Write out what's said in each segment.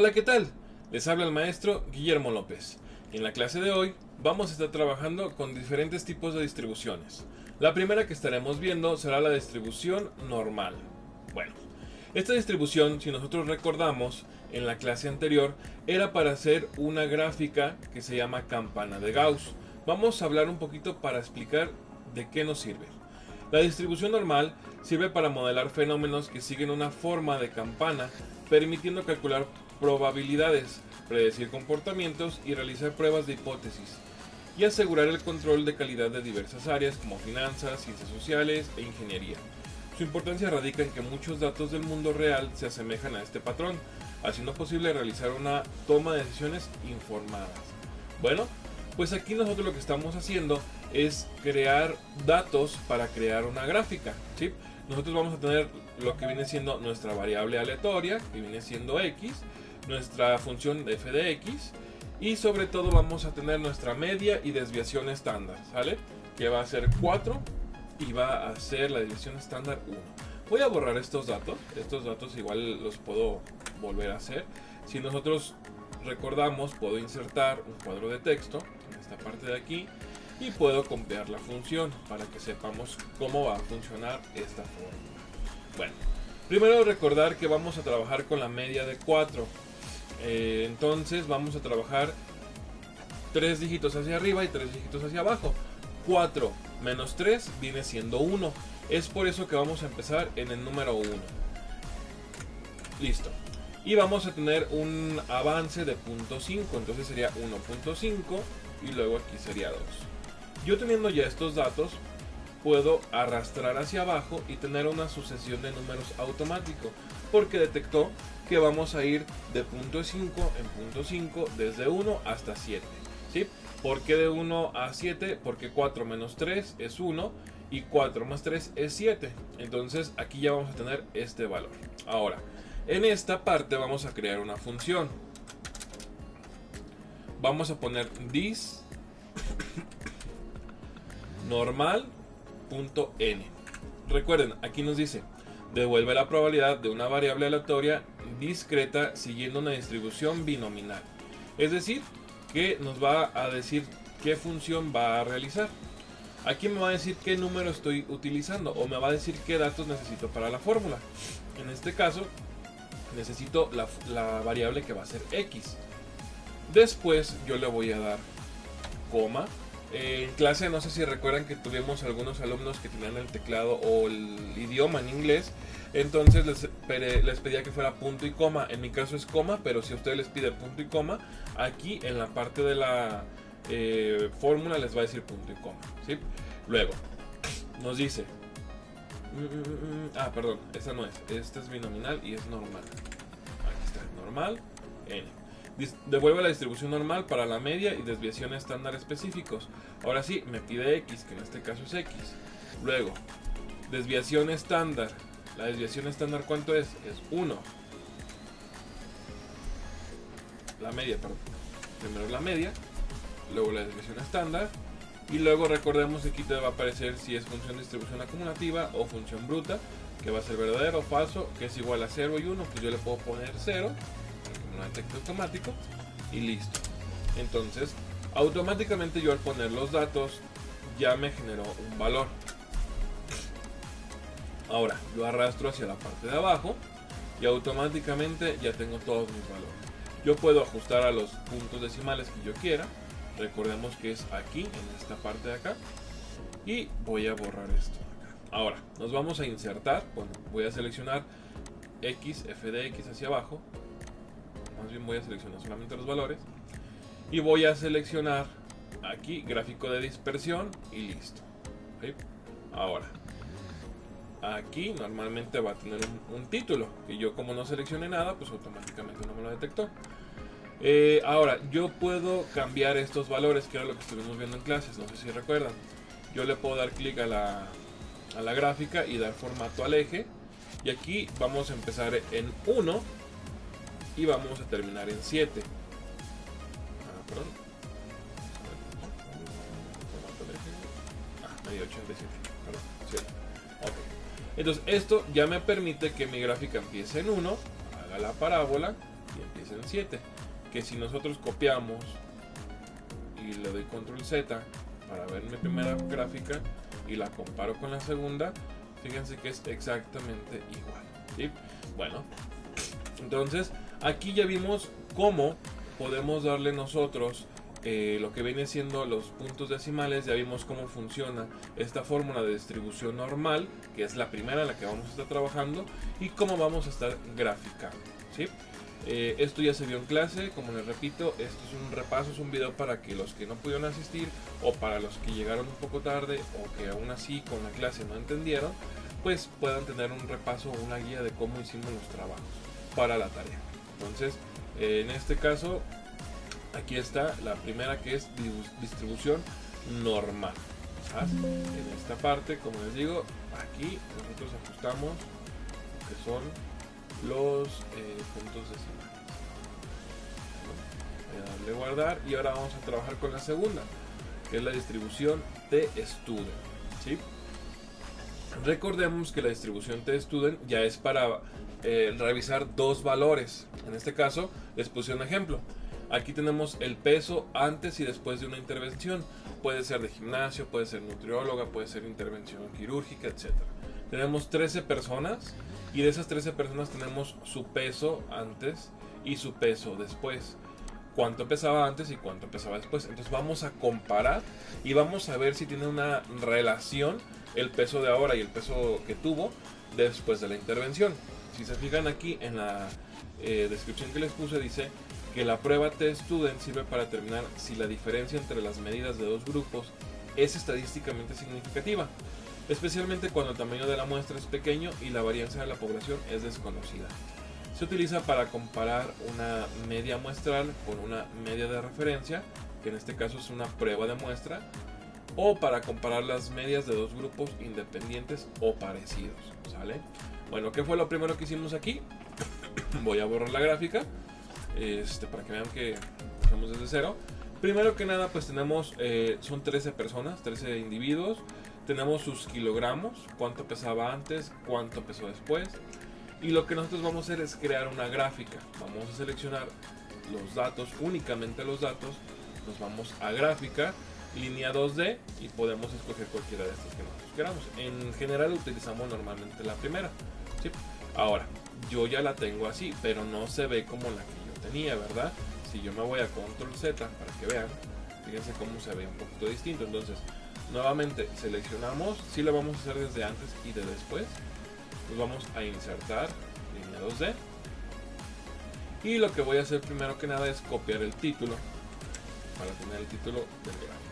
Hola, ¿qué tal? Les habla el maestro Guillermo López. En la clase de hoy vamos a estar trabajando con diferentes tipos de distribuciones. La primera que estaremos viendo será la distribución normal. Bueno, esta distribución, si nosotros recordamos en la clase anterior, era para hacer una gráfica que se llama campana de Gauss. Vamos a hablar un poquito para explicar de qué nos sirve. La distribución normal sirve para modelar fenómenos que siguen una forma de campana, permitiendo calcular probabilidades, predecir comportamientos y realizar pruebas de hipótesis, y asegurar el control de calidad de diversas áreas como finanzas, ciencias sociales e ingeniería. Su importancia radica en que muchos datos del mundo real se asemejan a este patrón, haciendo posible realizar una toma de decisiones informadas. Bueno, pues aquí nosotros lo que estamos haciendo es crear datos para crear una gráfica, ¿sí? Nosotros vamos a tener lo que viene siendo nuestra variable aleatoria, que viene siendo x, nuestra función f de x, y sobre todo vamos a tener nuestra media y desviación estándar, ¿sale? Que va a ser 4 y va a ser la desviación estándar 1. Voy a borrar estos datos igual los puedo volver a hacer. Si nosotros recordamos, puedo insertar un cuadro de texto en esta parte de aquí y puedo copiar la función para que sepamos cómo va a funcionar esta fórmula. Bueno, primero recordar que vamos a trabajar con la media de 4. Entonces vamos a trabajar 3 dígitos hacia arriba y 3 dígitos hacia abajo. 4 menos 3 viene siendo 1. Es por eso que vamos a empezar en el número 1. Listo. Y vamos a tener un avance de 0.5. Entonces sería 1.5 y luego aquí sería 2. Yo teniendo ya estos datos, puedo arrastrar hacia abajo y tener una sucesión de números automático, porque detectó que vamos a ir de 0.5 en 0.5 desde 1 hasta 7. ¿Sí? ¿Por qué de 1 a 7? Porque 4 menos 3 es 1 y 4 más 3 es 7. Entonces aquí ya vamos a tener este valor. Ahora, en esta parte vamos a crear una función. Vamos a poner this normal.n. Recuerden, aquí nos dice, devuelve la probabilidad de una variable aleatoria discreta siguiendo una distribución binominal. Es decir, que nos va a decir qué función va a realizar. Aquí me va a decir qué número estoy utilizando o me va a decir qué datos necesito para la fórmula. En este caso, necesito la variable que va a ser x. Después yo le voy a dar coma. En clase no sé si recuerdan que tuvimos algunos alumnos que tenían el teclado o el idioma en inglés, entonces les pedía que fuera punto y coma. En mi caso es coma, pero si a ustedes les pide punto y coma, aquí en la parte de la fórmula les va a decir punto y coma, ¿sí? Luego nos dice perdón, esta no es, esta es binominal y es normal. Aquí está, normal n. Devuelve la distribución normal para la media y desviación estándar específicos. Ahora sí, me pide x, que en este caso es x. Luego, desviación estándar. La desviación estándar, ¿cuánto es? Es 1. La media, perdón. Primero la media, luego la desviación estándar. Y luego recordemos que aquí te va a aparecer si es función de distribución acumulativa o función bruta, que va a ser verdadero o falso, que es igual a 0 y 1, que yo le puedo poner 0. Detecto automático y listo. Entonces automáticamente yo al poner los datos ya me generó un valor. Ahora lo arrastro hacia la parte de abajo y automáticamente ya tengo todos mis valores. Yo puedo ajustar a los puntos decimales que yo quiera. Recordemos que es aquí, en esta parte de acá, y voy a borrar esto acá. Ahora nos vamos a insertar. Bueno, voy a seleccionar x, f de x hacia abajo. Más bien voy a seleccionar solamente los valores y voy a seleccionar aquí gráfico de dispersión y listo. ¿Sí? Ahora aquí normalmente va a tener un título que yo, como no seleccioné nada, pues automáticamente no me lo detectó. Ahora yo puedo cambiar estos valores, que era lo que estuvimos viendo en clases, no sé si recuerdan. Yo le puedo dar clic a la gráfica y dar formato al eje, y aquí vamos a empezar en 1 y vamos a terminar en 7. Perdón. Medio 87. Perdón. 7. Ok. Entonces esto ya me permite que mi gráfica empiece en 1, haga la parábola, y empieza en 7. Que si nosotros copiamos y le doy control Z para ver mi primera gráfica y la comparo con la segunda, fíjense que es exactamente igual, ¿sí? Bueno, entonces aquí ya vimos cómo podemos darle nosotros lo que viene siendo los puntos decimales. Ya vimos cómo funciona esta fórmula de distribución normal, que es la primera en la que vamos a estar trabajando, y cómo vamos a estar graficando, ¿sí? Esto ya se vio en clase, como les repito, esto es un repaso, es un video para que los que no pudieron asistir o para los que llegaron un poco tarde o que aún así con la clase no entendieron, pues puedan tener un repaso o una guía de cómo hicimos los trabajos para la tarea. Entonces, en este caso, aquí está la primera, que es distribución normal, ¿sabes? En esta parte, como les digo, aquí nosotros ajustamos lo que son los puntos decimales. Voy a darle guardar y ahora vamos a trabajar con la segunda, que es la distribución t-student, ¿sí? Recordemos que la distribución t-student ya es para revisar dos valores. En este caso les puse un ejemplo. Aquí tenemos el peso antes y después de una intervención. Puede ser de gimnasio, puede ser nutrióloga, puede ser intervención quirúrgica, etc. Tenemos 13 personas y de esas 13 personas tenemos su peso antes y su peso después. Cuánto pesaba antes y cuánto pesaba después. Entonces vamos a comparar y vamos a ver si tiene una relación el peso de ahora y el peso que tuvo después de la intervención. Si se fijan aquí en la descripción que les puse, dice que la prueba t-student sirve para determinar si la diferencia entre las medidas de dos grupos es estadísticamente significativa, especialmente cuando el tamaño de la muestra es pequeño y la varianza de la población es desconocida. Se utiliza para comparar una media muestral con una media de referencia, que en este caso es una prueba de muestra, o para comparar las medias de dos grupos independientes o parecidos, ¿sale? Bueno, ¿qué fue lo primero que hicimos aquí? Voy a borrar la gráfica para que vean que empezamos desde cero. Primero que nada, pues tenemos, son 13 personas, 13 individuos. Tenemos sus kilogramos, cuánto pesaba antes, cuánto pesó después. Y lo que nosotros vamos a hacer es crear una gráfica. Vamos a seleccionar los datos, únicamente los datos. Nos vamos a gráfica, línea 2D, y podemos escoger cualquiera de estas que nosotros queramos. En general utilizamos normalmente la primera, ¿sí? Ahora, yo ya la tengo así, pero no se ve como la que yo tenía, ¿verdad? Si yo me voy a control Z para que vean, fíjense cómo se ve un poquito distinto. Entonces, nuevamente seleccionamos, si lo vamos a hacer desde antes y de después. Pues vamos a insertar línea 2D. Y lo que voy a hacer primero que nada es copiar el título para tener el título del gráfico.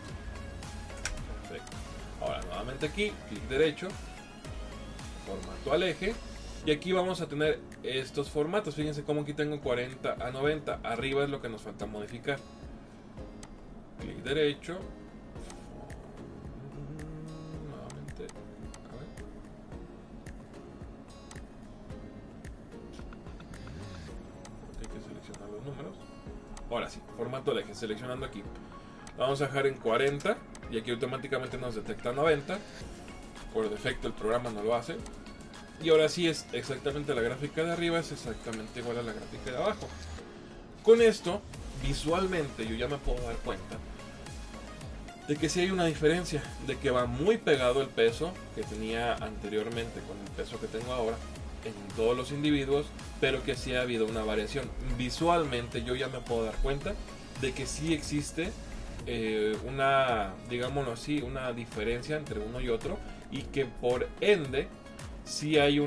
Perfecto. Ahora nuevamente aquí, clic derecho, formato al eje. Y aquí vamos a tener estos formatos. Fíjense cómo aquí tengo 40 a 90. Arriba es lo que nos falta modificar. Clic derecho. Nuevamente. A ver. Hay que seleccionar los números. Ahora sí, formato al eje. Seleccionando aquí. Vamos a dejar en 40. Y aquí automáticamente nos detecta 90. Por defecto el programa no lo hace. Y ahora sí es exactamente la gráfica de arriba, es exactamente igual a la gráfica de abajo. Con esto, visualmente yo ya me puedo dar cuenta de que sí hay una diferencia, de que va muy pegado el peso que tenía anteriormente con el peso que tengo ahora en todos los individuos, pero que sí ha habido una variación. Visualmente yo ya me puedo dar cuenta de que sí existe una, digámoslo así, una diferencia entre uno y otro, y que por ende si hay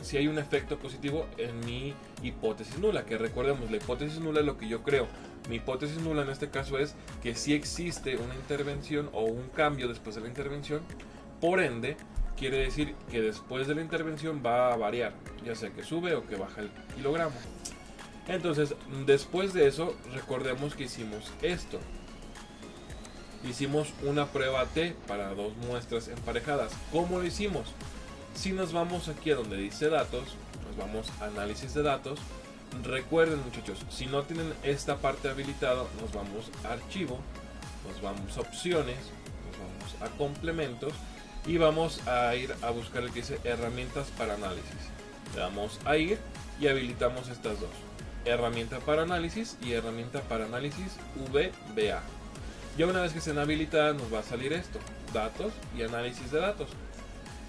si hay un efecto positivo en mi hipótesis nula, que recordemos, la hipótesis nula es lo que yo creo. Mi hipótesis nula en este caso es que si existe una intervención o un cambio después de la intervención, por ende quiere decir que después de la intervención va a variar, ya sea que sube o que baja el kilogramo. Entonces, después de eso, recordemos que hicimos esto. Hicimos una prueba T para dos muestras emparejadas. ¿Cómo lo hicimos? Si nos vamos aquí a donde dice datos, nos vamos a análisis de datos. Recuerden, muchachos, si no tienen esta parte habilitada, nos vamos a archivo, nos vamos a opciones, nos vamos a complementos y vamos a ir a buscar el que dice herramientas para análisis. Le damos a ir y habilitamos estas dos: herramienta para análisis y herramienta para análisis VBA. Ya una vez que estén habilitadas nos va a salir esto: datos y análisis de datos.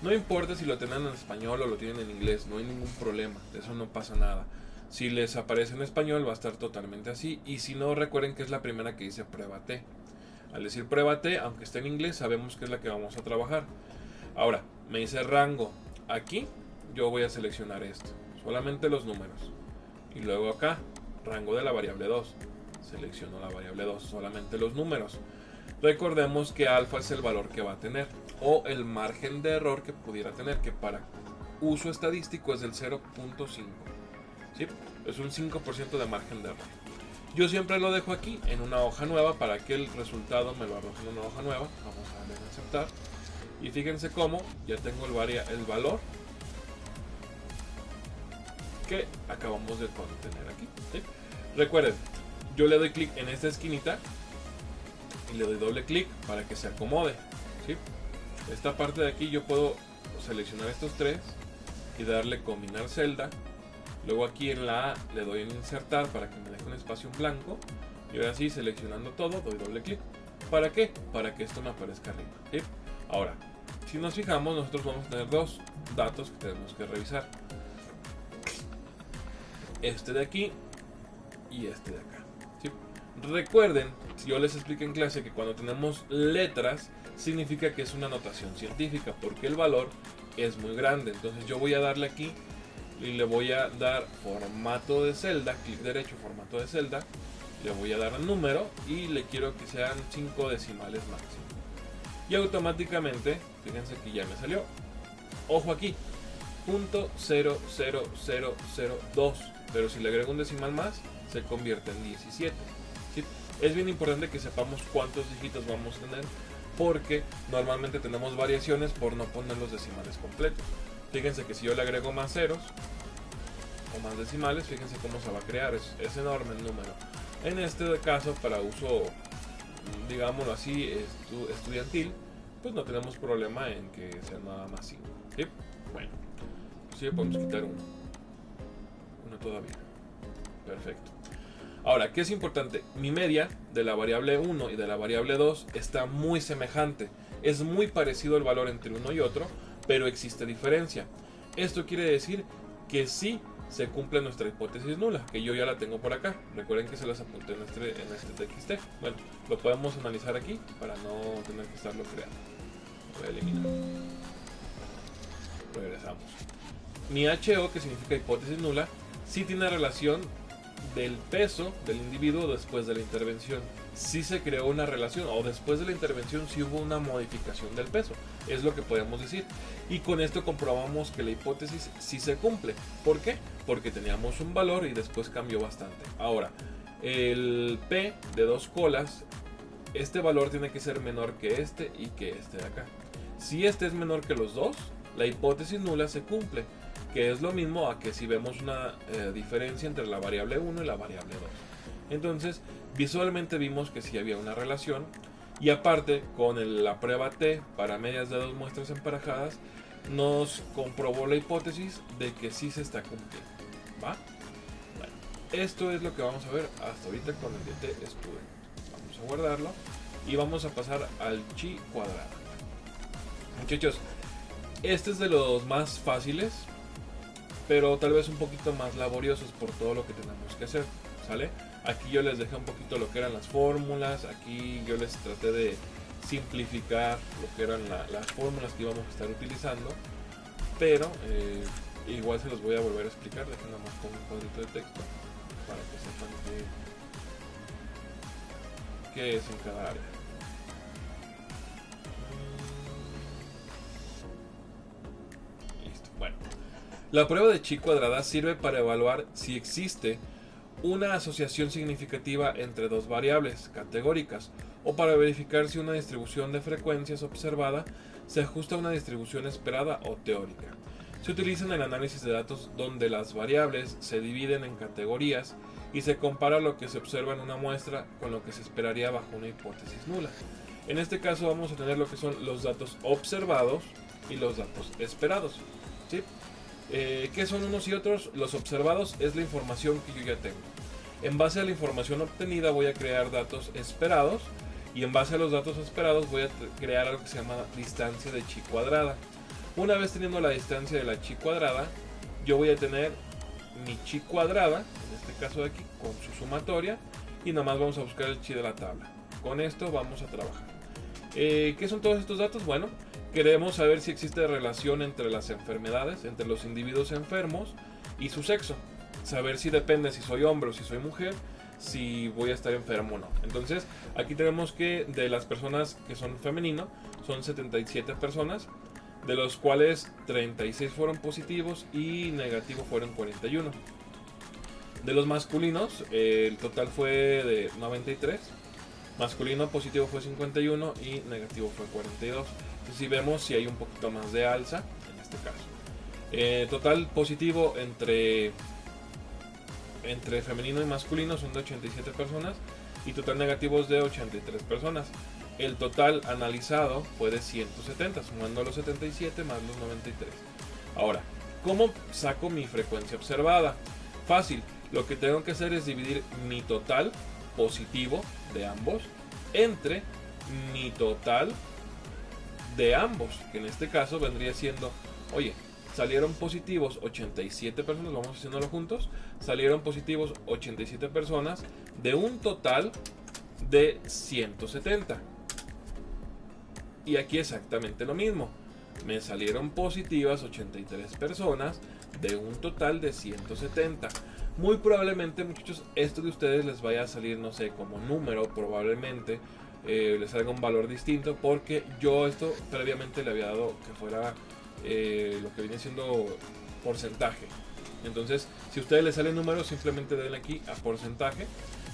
No importa si lo tienen en español o lo tienen en inglés, no hay ningún problema, de eso no pasa nada. Si les aparece en español va a estar totalmente así, y si no, recuerden que es la primera que dice prueba T. Al decir prueba T, aunque esté en inglés, sabemos que es la que vamos a trabajar. Ahora, me dice rango. Aquí yo voy a seleccionar esto, solamente los números. Y luego acá, rango de la variable 2. Selecciono la variable 2, solamente los números. Recordemos que alfa es el valor que va a tener, o el margen de error que pudiera tener, que para uso estadístico es del 0.5. ¿Sí? Es un 5% de margen de error. Yo siempre lo dejo aquí en una hoja nueva para que el resultado me lo arroje en una hoja nueva. Vamos a darle en aceptar. Y fíjense cómo ya tengo el valor que acabamos de tener aquí. ¿Sí? Recuerden, yo le doy clic en esta esquinita y le doy doble clic para que se acomode. ¿Sí? Esta parte de aquí yo puedo seleccionar estos tres y darle combinar celda. Luego aquí en la A le doy en insertar para que me deje un espacio en blanco. Y ahora sí, seleccionando todo, doy doble clic. ¿Para qué? Para que esto me aparezca arriba. ¿Sí? Ahora, si nos fijamos, nosotros vamos a tener dos datos que tenemos que revisar: este de aquí y este de acá. ¿Sí? Recuerden, si yo les expliqué en clase, que cuando tenemos letras significa que es una notación científica, porque el valor es muy grande. Entonces yo voy a darle aquí y le voy a dar formato de celda, clic derecho, formato de celda, le voy a dar el número y le quiero que sean 5 decimales máximo. Y automáticamente, fíjense que ya me salió. Ojo aquí, .00002, pero si le agrego un decimal más, se convierte en 17. ¿Sí? Es bien importante que sepamos cuántos dígitos vamos a tener, porque normalmente tenemos variaciones por no poner los decimales completos. Fíjense que si yo le agrego más ceros o más decimales, fíjense cómo se va a crear, es enorme el número. En este caso, para uso, digámoslo así, estudiantil, pues no tenemos problema en que sea nada más 5. ¿Sí? Bueno, pues sí, podemos quitar uno todavía. Perfecto. Ahora, ¿qué es importante? Mi media de la variable 1 y de la variable 2 está muy semejante. Es muy parecido el valor entre uno y otro, pero existe diferencia. Esto quiere decir que sí se cumple nuestra hipótesis nula, que yo ya la tengo por acá. Recuerden que se las apunté en este TXT. Bueno, lo podemos analizar aquí para no tener que estarlo creando. Voy a eliminar. Regresamos. Mi HO, que significa hipótesis nula, sí tiene relación del peso del individuo después de la intervención. Sí se creó una relación, o después de la intervención sí hubo una modificación del peso, es lo que podemos decir. Y con esto comprobamos que la hipótesis sí se cumple. ¿Por qué? Porque teníamos un valor y después cambió bastante. Ahora, el P de 2 colas, este valor tiene que ser menor que este y que este de acá. Si este es menor que los dos, la hipótesis nula se cumple, que es lo mismo a que si vemos una diferencia entre la variable 1 y la variable 2. Entonces, visualmente vimos que sí había una relación, y aparte, con la prueba T para medias de dos muestras emparejadas, nos comprobó la hipótesis de que sí se está cumpliendo. ¿Va? Bueno, esto es lo que vamos a ver hasta ahorita con el DT Student. Vamos a guardarlo y vamos a pasar al chi cuadrado. Muchachos, este es de los más fáciles, pero tal vez un poquito más laboriosos por todo lo que tenemos que hacer, ¿sale? Aquí yo les dejé un poquito lo que eran las fórmulas, aquí yo les traté de simplificar lo que eran las fórmulas que íbamos a estar utilizando, pero igual se los voy a volver a explicar. Dejen nada más con un cuadrito de texto para que sepan qué es en cada área. Listo, bueno. La prueba de chi cuadrada sirve para evaluar si existe una asociación significativa entre dos variables categóricas, o para verificar si una distribución de frecuencias observada se ajusta a una distribución esperada o teórica. Se utiliza en el análisis de datos donde las variables se dividen en categorías y se compara lo que se observa en una muestra con lo que se esperaría bajo una hipótesis nula. En este caso vamos a tener lo que son los datos observados y los datos esperados, ¿sí? ¿Qué son unos y otros? Los observados es la información que yo ya tengo. En base a la información obtenida voy a crear datos esperados, y en base a los datos esperados voy a crear algo que se llama distancia de chi cuadrada. Una vez teniendo la distancia de la chi cuadrada, yo voy a tener mi chi cuadrada, en este caso de aquí, con su sumatoria, y nada más vamos a buscar el chi de la tabla. Con esto vamos a trabajar. ¿Qué son todos estos datos? Bueno, queremos saber si existe relación entre las enfermedades, entre los individuos enfermos y su sexo. Saber si depende si soy hombre o si soy mujer, si voy a estar enfermo o no. Entonces, aquí tenemos que de las personas que son femenino, son 77 personas, de los cuales 36 fueron positivos y negativos fueron 41. De los masculinos, el total fue de 93. Masculino positivo fue 51 y negativo fue 42. Entonces, si vemos si hay un poquito más de alza en este caso. Total positivo entre femenino y masculino son de 87 personas y total negativos de 83 personas. El total analizado fue de 170, sumando los 77 más los 93. Ahora, ¿cómo saco mi frecuencia observada? Fácil, lo que tengo que hacer es dividir mi total positivo de ambos entre mi total de ambos, que en este caso vendría siendo, oye, salieron positivos 87 personas, vamos haciéndolo juntos, salieron positivos 87 personas de un total de 170. Y aquí exactamente lo mismo, me salieron positivas 83 personas de un total de 170. Muy probablemente, muchachos, esto de ustedes les vaya a salir, no sé, como número, probablemente les salga un valor distinto, porque yo esto previamente le había dado que fuera lo que viene siendo porcentaje. Entonces, si a ustedes les sale número, simplemente denle aquí a porcentaje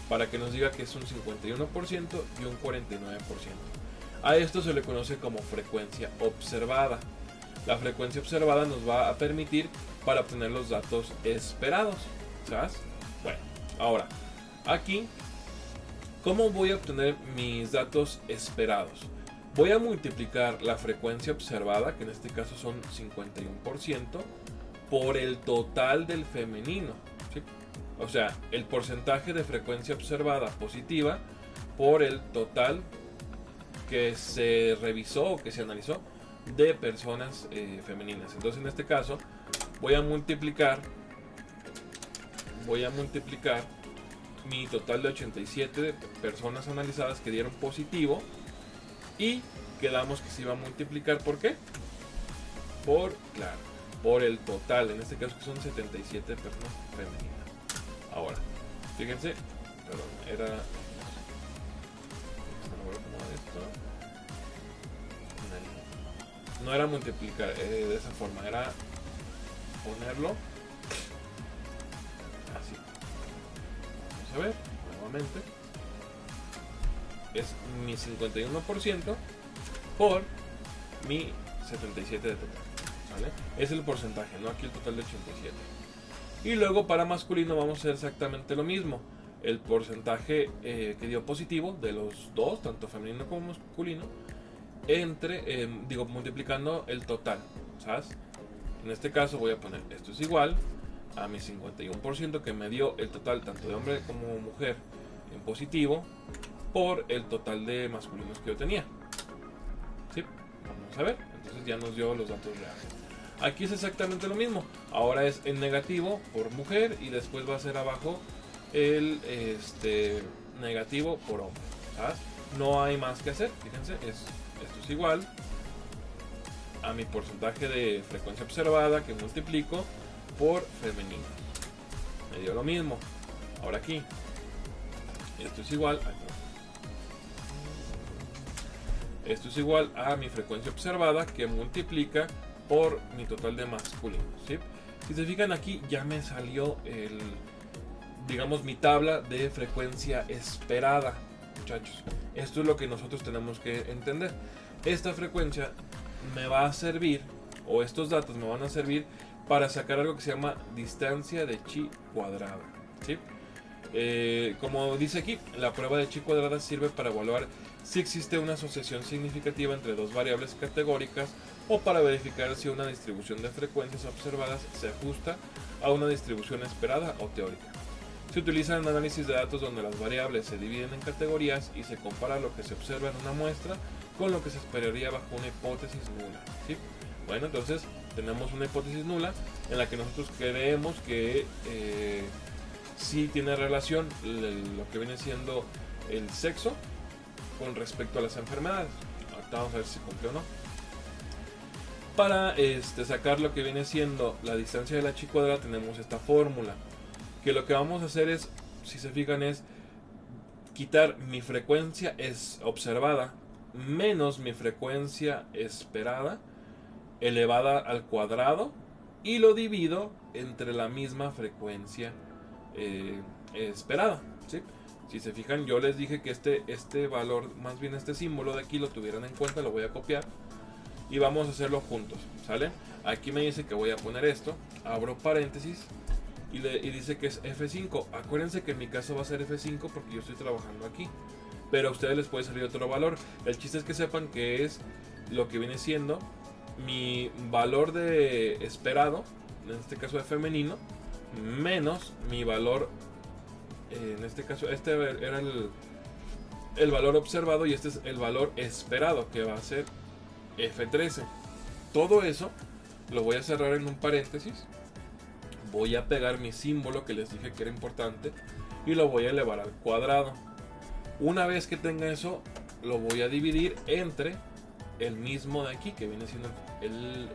para que nos diga que es un 51% y un 49%. A esto se le conoce como frecuencia observada. La frecuencia observada nos va a permitir para obtener los datos esperados, ¿sabes? Bueno, ahora, aquí, ¿cómo voy a obtener mis datos esperados? Voy a multiplicar la frecuencia observada, que en este caso son 51%, por el total del femenino, ¿sí? O sea, el porcentaje de frecuencia observada positiva por el total que se revisó o que se analizó de personas femeninas. Entonces, en este caso, voy a multiplicar mi total de 87 personas analizadas que dieron positivo, y quedamos que se iba a multiplicar ¿por qué? Por el total, en este caso que son 77 personas femeninas. Ahora, fíjense, perdón, era no era multiplicar de esa forma, era ponerlo así. Vamos a ver nuevamente, es mi 51% por mi 77 de total, ¿vale? Es el porcentaje, no aquí el total de 87. Y luego para masculino vamos a hacer exactamente lo mismo, el porcentaje que dio positivo de los dos, tanto femenino como masculino, entre, multiplicando el total, ¿sabes? En este caso voy a poner esto es igual a mi 51% que me dio el total tanto de hombre como mujer en positivo por el total de masculinos que yo tenía. ¿Sí? Vamos a ver, entonces ya nos dio los datos reales. Aquí es exactamente lo mismo, ahora es en negativo por mujer y después va a ser abajo el negativo por hombre, ¿sabes? No hay más que hacer, fíjense, esto es igual a mi porcentaje de frecuencia observada que multiplico por femenino. Me dio lo mismo. Ahora aquí, esto es igual a mi frecuencia observada que multiplica por mi total de masculino, ¿sí? Si se fijan aquí ya me salió mi tabla de frecuencia esperada, muchachos. Esto es lo que nosotros tenemos que entender. Esta frecuencia me va a servir, o estos datos me van a servir para sacar algo que se llama distancia de chi cuadrada, ¿sí? Como dice aquí, la prueba de chi cuadrada sirve para evaluar si existe una asociación significativa entre dos variables categóricas o para verificar si una distribución de frecuencias observadas se ajusta a una distribución esperada o teórica. Se utiliza en análisis de datos donde las variables se dividen en categorías y se compara lo que se observa en una muestra con lo que se esperaría bajo una hipótesis nula, ¿sí? Bueno, entonces tenemos una hipótesis nula en la que nosotros creemos que sí tiene relación lo que viene siendo el sexo con respecto a las enfermedades. Ahorita vamos a ver si cumple o no. Para sacar lo que viene siendo la distancia de la chi cuadrada tenemos esta fórmula, que lo que vamos a hacer es, si se fijan, es quitar mi frecuencia observada menos mi frecuencia esperada elevada al cuadrado y lo divido entre la misma frecuencia esperada, ¿sí? Si se fijan, yo les dije que este valor, más bien este símbolo de aquí, lo tuvieran en cuenta. Lo voy a copiar y vamos a hacerlo juntos, ¿sale? Aquí me dice que voy a poner esto, abro paréntesis y dice que es F5. Acuérdense que en mi caso va a ser F5 porque yo estoy trabajando aquí, pero a ustedes les puede salir otro valor. El chiste es que sepan que es lo que viene siendo mi valor de esperado, en este caso de femenino, menos mi valor, en este caso este era el valor observado y este es el valor esperado, que va a ser F13. Todo eso lo voy a cerrar en un paréntesis, voy a pegar mi símbolo que les dije que era importante y lo voy a elevar al cuadrado. Una vez que tenga eso, lo voy a dividir entre el mismo de aquí, que viene siendo el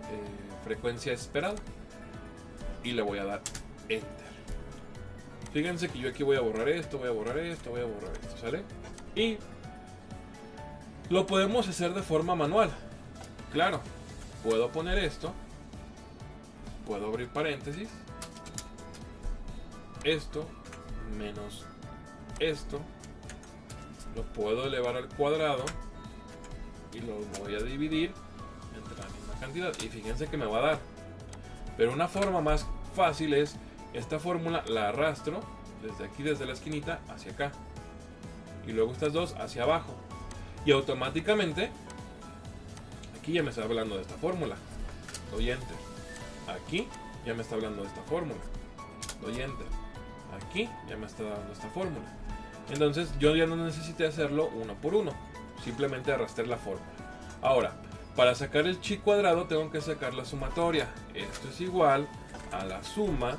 frecuencia esperada, y le voy a dar enter. Fíjense que yo aquí voy a borrar esto, voy a borrar esto, voy a borrar esto, ¿sale? Y lo podemos hacer de forma manual. Claro, puedo poner esto, puedo abrir paréntesis, esto menos esto, lo puedo elevar al cuadrado y lo voy a dividir entre la misma cantidad, y fíjense que me va a dar. Pero una forma más fácil es esta fórmula, la arrastro desde aquí, desde la esquinita hacia acá, y luego estas dos hacia abajo, y automáticamente aquí ya me está hablando de esta fórmula. Doy enter. Aquí ya me está hablando de esta fórmula. Doy enter. Aquí ya me está dando esta fórmula. Entonces yo ya no necesité hacerlo uno por uno, simplemente arrastré la fórmula. Ahora, para sacar el chi cuadrado tengo que sacar la sumatoria. Esto es igual a la suma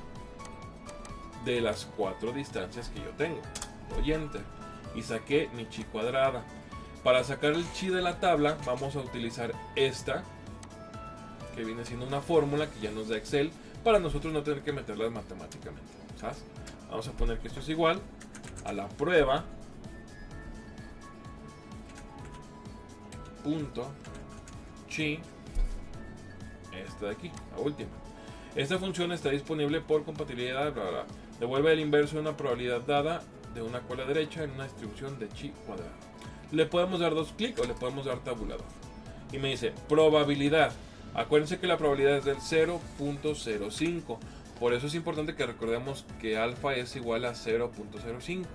de las cuatro distancias que yo tengo. Doy enter y saqué mi chi cuadrada. Para sacar el chi de la tabla vamos a utilizar esta, que viene siendo una fórmula que ya nos da Excel, para nosotros no tener que meterlas matemáticamente, ¿sabes? Vamos a poner que esto es igual a la prueba punto chi, esta de aquí, la última. Esta función está disponible por compatibilidad, bla, bla. Devuelve el inverso de una probabilidad dada de una cola derecha en una distribución de chi cuadrado. Le podemos dar dos clics o le podemos dar tabulador. Y me dice probabilidad. Acuérdense que la probabilidad es del 0.05. Por eso es importante que recordemos que alfa es igual a 0.05.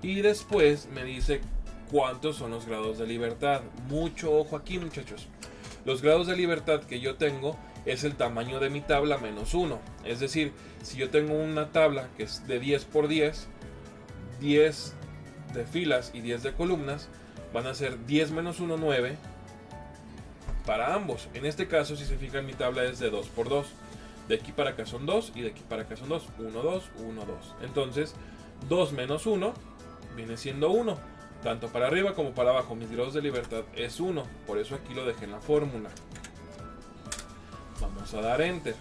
Y después me dice cuántos son los grados de libertad. Mucho ojo aquí, muchachos. Los grados de libertad que yo tengo es el tamaño de mi tabla menos 1. Es decir, si yo tengo una tabla que es de 10 por 10, 10 de filas y 10 de columnas, van a ser 10 menos 1, 9 para ambos. En este caso, si se fijan, mi tabla es de 2 por 2. De aquí para acá son 2 y de aquí para acá son 2. 1, 2, 1, 2. Entonces, 2 menos 1 viene siendo 1. Tanto para arriba como para abajo, mis grados de libertad es 1. Por eso aquí lo dejé en la fórmula. Vamos a dar enter.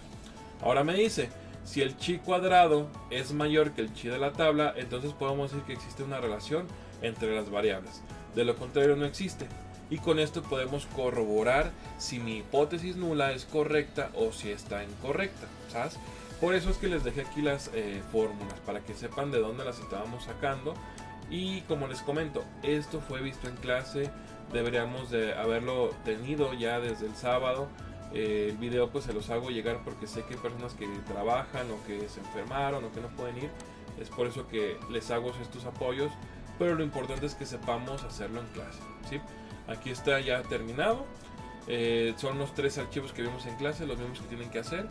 Ahora me dice, si el chi cuadrado es mayor que el chi de la tabla, entonces podemos decir que existe una relación entre las variables. De lo contrario, no existe. Y con esto podemos corroborar si mi hipótesis nula es correcta o si está incorrecta, ¿sabes? Por eso es que les dejé aquí las fórmulas, para que sepan de dónde las estábamos sacando. Y como les comento, esto fue visto en clase, deberíamos de haberlo tenido ya desde el sábado. El video pues se los hago llegar porque sé que hay personas que trabajan o que se enfermaron o que no pueden ir, Es por eso que les hago estos apoyos, pero lo importante es que sepamos hacerlo en clase, ¿sí? Aquí está ya terminado. Son los 3 archivos que vimos en clase, los mismos que tienen que hacer.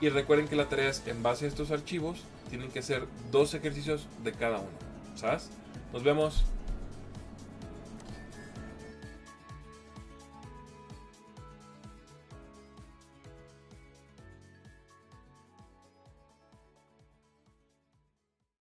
Y recuerden que la tarea es en base a estos archivos, tienen que hacer 2 ejercicios de cada uno. ¿Sabes? Nos vemos.